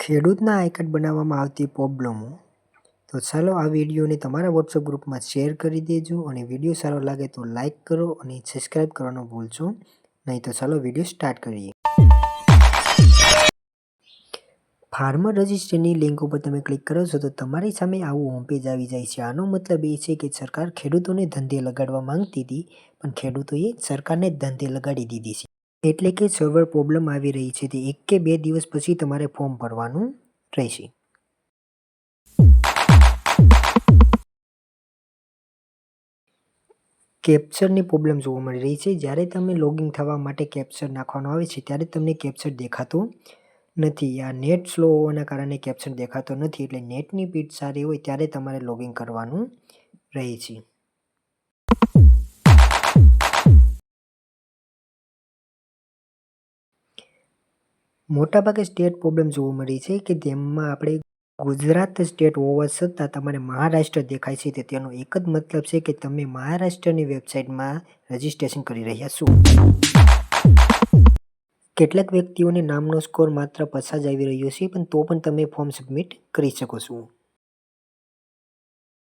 ખેડૂતના I card બનાવવામાં આવતી પ્રોબ્લેમો. તો ચાલો આ વિડીયોને તમારા વોટ્સઅપ ગ્રુપમાં શેર કરી દેજો અને વિડીયો સારો લાગે તો લાઇક કરો અને સબસ્ક્રાઈબ કરવાનું ભૂલશો નહીં. તો ચાલો વિડીયો સ્ટાર્ટ કરીએ. ફાર્મર રજિસ્ટરની લિંક ઉપર તમે ક્લિક કરો છો તો તમારી સામે આવું હોમ પેજ આવી જાય છે. આનો મતલબ એ છે કે સરકાર ખેડૂતોને ધંધે લગાડવા માંગતી હતી, પણ ખેડૂતોએ સરકારને ધંધે લગાડી દીધી છે. એટલે કે સર્વર પ્રોબ્લેમ આવી રહી છે. તે 1 કે 2 દિવસ પછી તમારે ફોર્મ ભરવાનું રહેશે. કેપ્ચરની પ્રોબ્લેમ જોવા મળી રહી છે. જ્યારે તમે લોગિન થવા માટે કેપ્ચર નાખવાનો આવે છે ત્યારે તમને કેપ્ચર દેખાતો નથી. આ નેટ સ્લો હોવાના કારણે કેપ્ચર દેખાતો નથી. એટલે નેટની સ્પીડ સારી હોય ત્યારે તમારે લોગિન કરવાનું રહે છે. મોટાભાગે સ્ટેટ પ્રોબ્લેમ જોવા મળી છે કે જેમાં આપણે ગુજરાત સ્ટેટ હોવા છતાં તમારે મહારાષ્ટ્ર દેખાય છે. તેનો એક જ મતલબ છે કે તમે મહારાષ્ટ્રની વેબસાઇટમાં રજિસ્ટ્રેશન કરી રહ્યા છો. કેટલાક વ્યક્તિઓને નામનો સ્કોર માત્ર 50 જ આવી રહ્યો છે, પણ તો પણ તમે ફોર્મ સબમિટ કરી શકો છો.